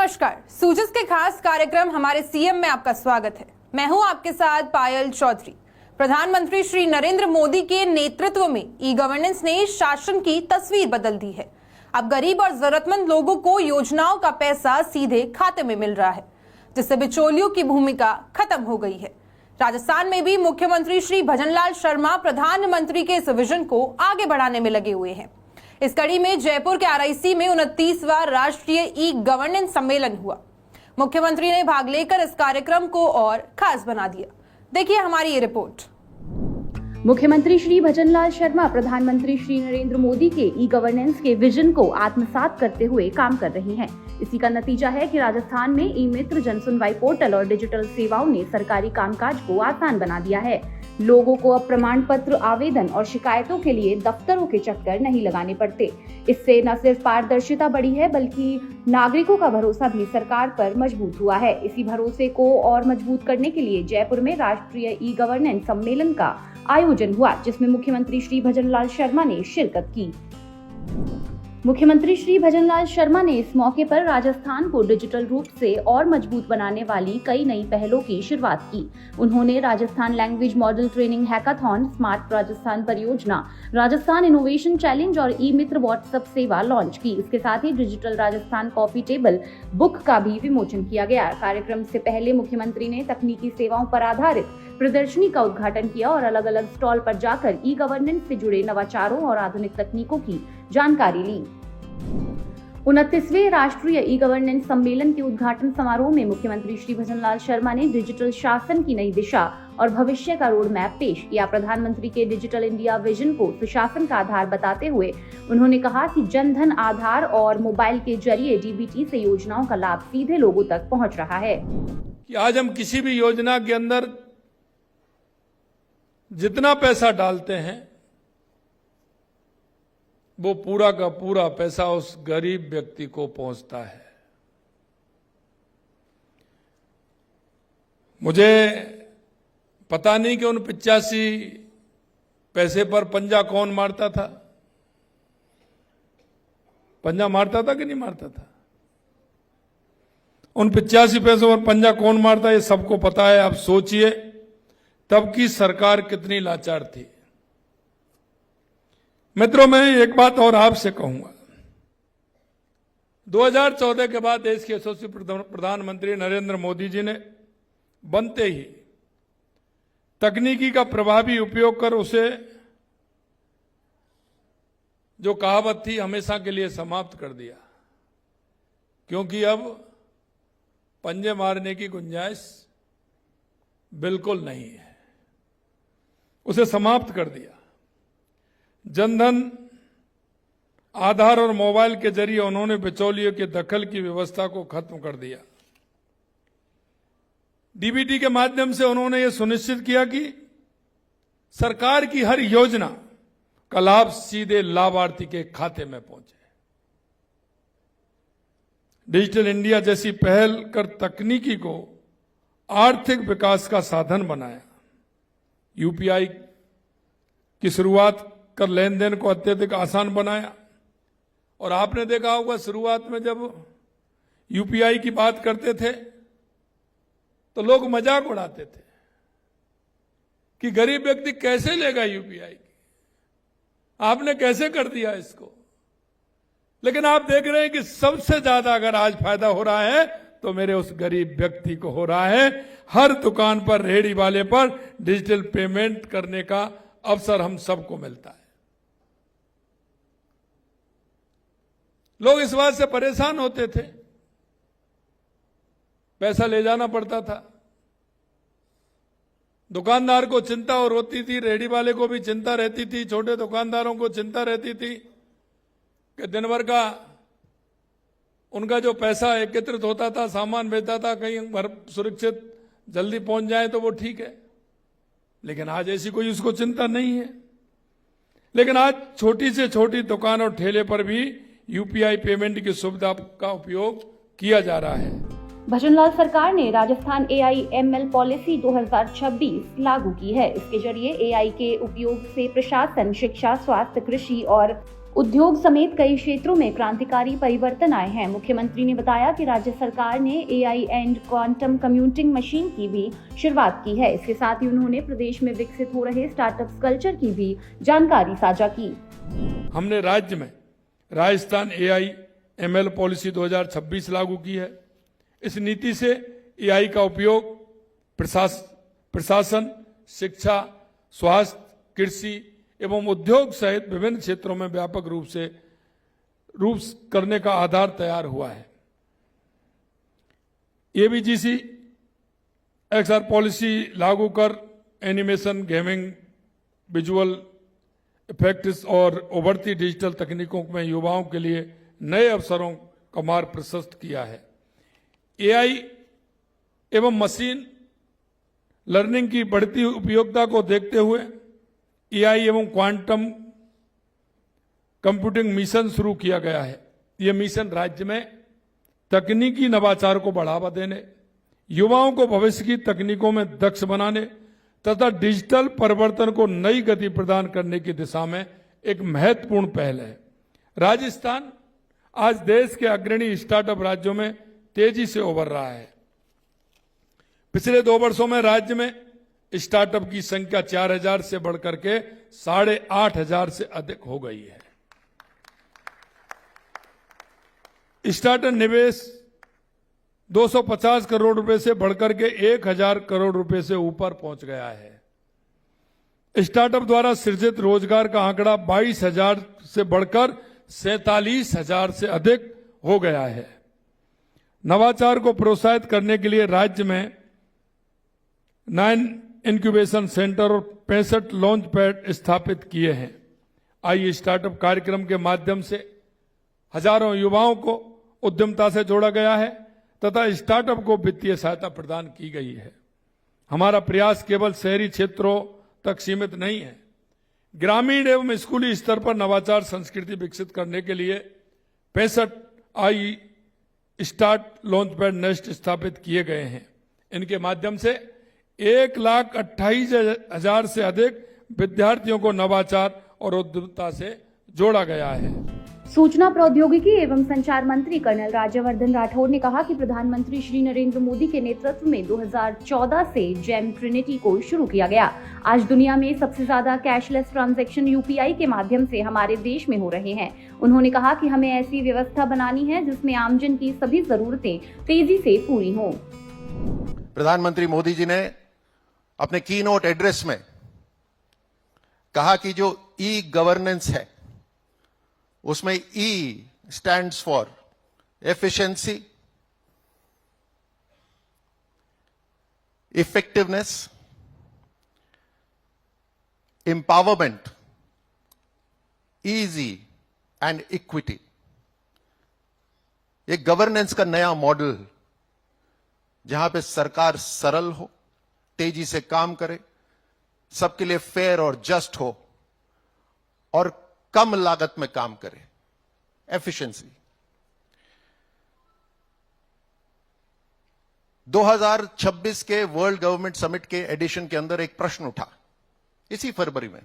नमस्कार, सूजस के खास कार्यक्रम हमारे सीएम में आपका स्वागत है। मैं हूं आपके साथ पायल चौधरी। प्रधानमंत्री श्री नरेंद्र मोदी के नेतृत्व में ई गवर्नेंस ने शासन की तस्वीर बदल दी है। अब गरीब और जरूरतमंद लोगों को योजनाओं का पैसा सीधे खाते में मिल रहा है, जिससे बिचौलियों की भूमिका खत्म हो गई है। राजस्थान में भी मुख्यमंत्री श्री भजनलाल शर्मा प्रधानमंत्री के इस विजन को आगे बढ़ाने में लगे हुए हैं। इस कड़ी में जयपुर के RIC में 29वां राष्ट्रीय ई गवर्नेंस सम्मेलन हुआ। मुख्यमंत्री ने भाग लेकर इस कार्यक्रम को और खास बना दिया। देखिए हमारी ये रिपोर्ट। मुख्यमंत्री श्री भजनलाल शर्मा प्रधानमंत्री श्री नरेंद्र मोदी के ई गवर्नेंस के विजन को आत्मसात करते हुए काम कर रहे हैं। इसी का नतीजा है कि राजस्थान में ई मित्र, जन सुनवाई पोर्टल और डिजिटल सेवाओं ने सरकारी कामकाज को आसान बना दिया है। लोगों को अब प्रमाण पत्र, आवेदन और शिकायतों के लिए दफ्तरों के चक्कर नहीं लगाने पड़ते। इससे न सिर्फ पारदर्शिता बढ़ी है, बल्कि नागरिकों का भरोसा भी सरकार पर मजबूत हुआ है। इसी भरोसे को और मजबूत करने के लिए जयपुर में राष्ट्रीय ई गवर्नेंस सम्मेलन का आयोजन हुआ, जिसमें मुख्यमंत्री श्री भजनलाल शर्मा ने शिरकत की। मुख्यमंत्री श्री भजनलाल शर्मा ने इस मौके पर राजस्थान को डिजिटल रूप से और मजबूत बनाने वाली कई नई पहलों की शुरुआत की। उन्होंने Rajasthan language model training hackathon, smart Rajasthan परियोजना, राजस्थान इनोवेशन चैलेंज और ई मित्र व्हाट्सएप सेवा लॉन्च की। इसके साथ ही digital Rajasthan coffee table book का भी विमोचन किया गया। कार्यक्रम से पहले मुख्यमंत्री ने तकनीकी सेवाओं पर आधारित प्रदर्शनी का उद्घाटन किया और अलग अलग स्टॉल पर जाकर ई गवर्नेंस से जुड़े नवाचारों और आधुनिक तकनीकों की जानकारी ली। 29वें राष्ट्रीय ई गवर्नेंस सम्मेलन के उद्घाटन समारोह में मुख्यमंत्री श्री भजनलाल शर्मा ने डिजिटल शासन की नई दिशा और भविष्य का रोड मैप पेश किया। प्रधानमंत्री के डिजिटल इंडिया विजन को सुशासन का आधार बताते हुए उन्होंने कहा कि जन धन, आधार और मोबाइल के जरिए DBT से योजनाओं का लाभ सीधे लोगों तक पहुंच रहा है। कि आज हम किसी भी योजना के अंदर जितना पैसा डालते हैं वो पूरा का पूरा पैसा उस गरीब व्यक्ति को पहुंचता है। मुझे पता नहीं कि उन 85 पैसे पर पंजा कौन मारता था। पंजा मारता था कि नहीं मारता था? उन 85 पैसों पर पंजा कौन मारता है ये सबको पता है। आप सोचिए तब की सरकार कितनी लाचार थी। मित्रों, मैं एक बात और आपसे कहूंगा। 2014 के बाद देश के यशस्वी प्रधानमंत्री नरेंद्र मोदी जी ने बनते ही तकनीकी का प्रभावी उपयोग कर उसे जो कहावत थी हमेशा के लिए समाप्त कर दिया, क्योंकि अब पंजे मारने की गुंजाइश बिल्कुल नहीं है। उसे समाप्त कर दिया। जनधन, आधार और मोबाइल के जरिए उन्होंने बिचौलियों के दखल की व्यवस्था को खत्म कर दिया। DBT के माध्यम से उन्होंने ये सुनिश्चित किया कि सरकार की हर योजना का लाभ सीधे लाभार्थी के खाते में पहुंचे। डिजिटल इंडिया जैसी पहल कर तकनीकी को आर्थिक विकास का साधन बनाया। UPI की शुरुआत कर लेन देन को अत्यधिक आसान बनाया। और आपने देखा होगा शुरुआत में जब UPI की बात करते थे तो लोग मजाक उड़ाते थे कि गरीब व्यक्ति कैसे लेगा UPI की, आपने कैसे कर दिया इसको। लेकिन आप देख रहे हैं कि सबसे ज्यादा अगर आज फायदा हो रहा है तो मेरे उस गरीब व्यक्ति को हो रहा है। हर दुकान पर, रेहड़ी वाले पर डिजिटल पेमेंट करने का अवसर हम सबको मिलता है। लोग इस बात से परेशान होते थे, पैसा ले जाना पड़ता था। दुकानदार को चिंता और होती थी, रेहड़ी वाले को भी चिंता रहती थी, छोटे दुकानदारों को चिंता रहती थी कि दिन भर का उनका जो पैसा एकत्रित होता था, सामान बेचता था, कहीं घर सुरक्षित जल्दी पहुंच जाए तो वो ठीक है। लेकिन आज ऐसी कोई उसको चिंता नहीं है। लेकिन आज छोटी से छोटी दुकान और ठेले पर भी UPI पेमेंट की सुविधा का उपयोग किया जा रहा है। भजनलाल सरकार ने राजस्थान AI/ML पॉलिसी 2026 लागू की है। इसके जरिए AI के उपयोग से प्रशासन, शिक्षा, स्वास्थ्य, कृषि और उद्योग समेत कई क्षेत्रों में क्रांतिकारी परिवर्तन आए हैं। मुख्यमंत्री ने बताया कि राज्य सरकार ने AI and quantum computing machine की भी शुरुआत की है। इसके साथ ही उन्होंने प्रदेश में विकसित हो रहे स्टार्टअप कल्चर की भी जानकारी साझा की। हमने राज्य में राजस्थान AI ML पॉलिसी 2026 लागू की है। इस नीति से AI का उपयोग प्रशासन, शिक्षा, स्वास्थ्य, कृषि एवं उद्योग सहित विभिन्न क्षेत्रों में व्यापक रूप करने का आधार तैयार हुआ है। ABGC XR पॉलिसी लागू कर एनिमेशन, गेमिंग, विजुअल इफेक्ट्स और उभरती डिजिटल तकनीकों में युवाओं के लिए नए अवसरों का मार्ग प्रशस्त किया है। AI एवं मशीन लर्निंग की बढ़ती उपयोगिता को देखते हुए AI एवं क्वांटम कंप्यूटिंग मिशन शुरू किया गया है। यह मिशन राज्य में तकनीकी नवाचार को बढ़ावा देने, युवाओं को भविष्य की तकनीकों में दक्ष बनाने तथा डिजिटल परिवर्तन को नई गति प्रदान करने की दिशा में एक महत्वपूर्ण पहल है। राजस्थान आज देश के अग्रणी स्टार्टअप राज्यों में तेजी से उभर रहा है। पिछले 2 वर्षों में राज्य में स्टार्टअप की संख्या 4000 से बढ़कर के 8500 से अधिक हो गई है। स्टार्टअप निवेश 250 करोड़ रुपए से बढ़कर के 1000 करोड़ रुपए से ऊपर पहुंच गया है। स्टार्टअप द्वारा सृजित रोजगार का आंकड़ा 22,000 से बढ़कर 47,000 से अधिक हो गया है। नवाचार को प्रोत्साहित करने के लिए राज्य में 9 इंक्यूबेशन सेंटर और 65 लॉन्च पैड स्थापित किए हैं। आई स्टार्टअप कार्यक्रम के माध्यम से हजारों युवाओं को उद्यमता से जोड़ा गया है तथा स्टार्टअप को वित्तीय सहायता प्रदान की गई है। हमारा प्रयास केवल शहरी क्षेत्रों तक सीमित नहीं है। ग्रामीण एवं स्कूली स्तर पर नवाचार संस्कृति विकसित करने के लिए 65 I start launch pad nest स्थापित किए गए हैं। इनके माध्यम से 1,28,000 से अधिक विद्यार्थियों को नवाचार और उद्यमिता से जोड़ा गया है। सूचना प्रौद्योगिकी एवं संचार मंत्री कर्नल राज्यवर्धन राठौड़ ने कहा कि प्रधानमंत्री श्री नरेंद्र मोदी के नेतृत्व में 2014 से जेम ट्रिनिटी को शुरू किया गया। आज दुनिया में सबसे ज्यादा कैशलेस ट्रांजैक्शन UPI के माध्यम से हमारे देश में हो रहे हैं। उन्होंने कहा कि हमें ऐसी व्यवस्था बनानी है जिसमें आमजन की सभी जरूरतें तेजी से पूरी हों। प्रधानमंत्री मोदी जी ने अपने कीनोट एड्रेस में कहा कि जो ई-गवर्नेंस है उसमें E stands for efficiency, effectiveness, empowerment, easy and equity. एक गवर्नेंस का नया मॉडल जहां पे सरकार सरल हो, तेजी से काम करे, सबके लिए फेयर और जस्ट हो और कम लागत में काम करे, एफिशिएंसी। 2026 के वर्ल्ड गवर्नमेंट समिट के एडिशन के अंदर एक प्रश्न उठा इसी फरवरी में,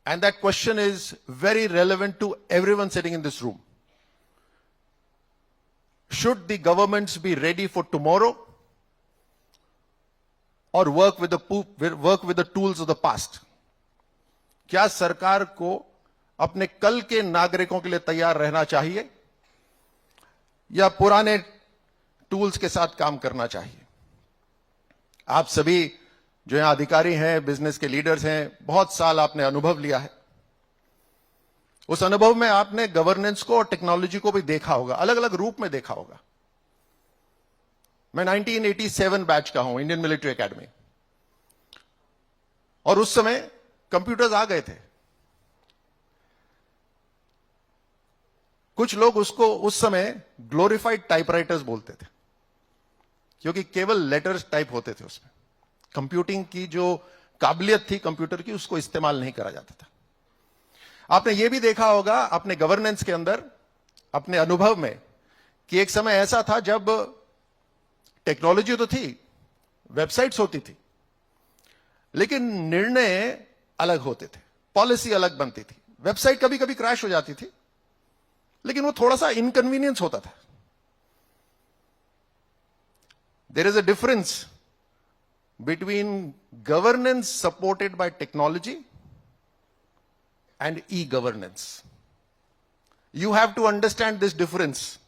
and that question is very relevant to everyone sitting in this room. Should the governments be ready for tomorrow or work with the tools of the past? क्या सरकार को अपने कल के नागरिकों के लिए तैयार रहना चाहिए या पुराने टूल्स के साथ काम करना चाहिए? आप सभी जो यहां अधिकारी हैं, बिजनेस के लीडर्स हैं, बहुत साल आपने अनुभव लिया है। उस अनुभव में आपने गवर्नेंस को और टेक्नोलॉजी को भी देखा होगा, अलग अलग रूप में देखा होगा। मैं 1987 बैच का हूं, इंडियन मिलिट्री एकेडमी, और उस समय कंप्यूटर्स आ गए थे। कुछ लोग उसको उस समय ग्लोरिफाइड टाइपराइटर्स बोलते थे क्योंकि केवल लेटर्स टाइप होते थे उसमें। कंप्यूटिंग की जो काबिलियत थी कंप्यूटर की, उसको इस्तेमाल नहीं करा जाता था। आपने यह भी देखा होगा अपने गवर्नेंस के अंदर, अपने अनुभव में, कि एक समय ऐसा था जब टेक्नोलॉजी तो थी, वेबसाइट्स होती थी, लेकिन निर्णय अलग होते थे। पॉलिसी अलग बनती थी, वेबसाइट कभी कभी क्रैश हो जाती थी, लेकिन वो थोड़ा सा इनकन्वीनियंस होता था. There is a difference between governance supported by technology and e governance. You have to understand this difference.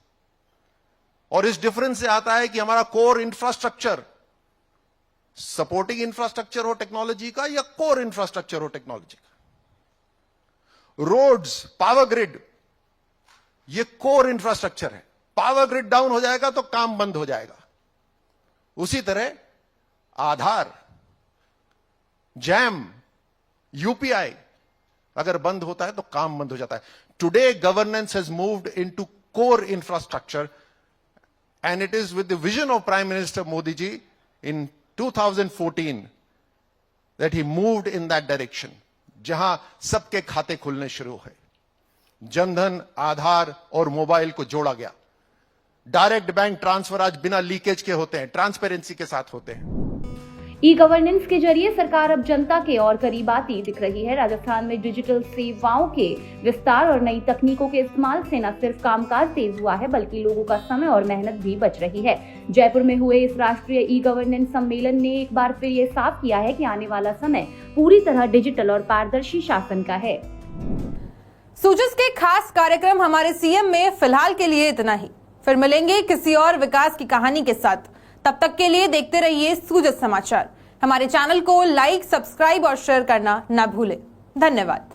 और इस डिफरेंस से आता है कि हमारा कोर इंफ्रास्ट्रक्चर सपोर्टिंग इंफ्रास्ट्रक्चर हो टेक्नोलॉजी का या कोर इंफ्रास्ट्रक्चर हो टेक्नोलॉजी का. रोड्स, पावर ग्रिड, ये कोर इंफ्रास्ट्रक्चर है. पावर ग्रिड डाउन हो जाएगा तो काम बंद हो जाएगा. उसी तरह आधार, जैम, यूपीआई अगर बंद होता है तो काम बंद हो जाता है. Today governance has moved into core infrastructure and it is with the vision of Prime Minister Modi ji in 2014 that he moved in that direction, जहां सबके खाते खुलने शुरू हुए, जनधन, आधार और मोबाइल को जोड़ा गया. डायरेक्ट बैंक ट्रांसफर आज बिना लीकेज के होते हैं, ट्रांसपेरेंसी के साथ होते हैं. ई गवर्नेंस के जरिए सरकार अब जनता के और करीब आती दिख रही है. राजस्थान में डिजिटल सेवाओं के विस्तार और नई तकनीकों के इस्तेमाल से न सिर्फ कामकाज तेज हुआ है बल्कि लोगों का समय और मेहनत भी बच रही है. जयपुर में हुए इस राष्ट्रीय ई गवर्नेंस सम्मेलन ने एक बार फिर ये साफ किया है कि आने वाला समय पूरी तरह डिजिटल और पारदर्शी शासन का है. सूजस के खास कार्यक्रम हमारे सीएम में फिलहाल के लिए इतना ही. फिर मिलेंगे किसी और विकास की कहानी के साथ. तब तक के लिए देखते रहिए सूजस समाचार. हमारे चैनल को लाइक, सब्सक्राइब और शेयर करना ना भूलें. धन्यवाद.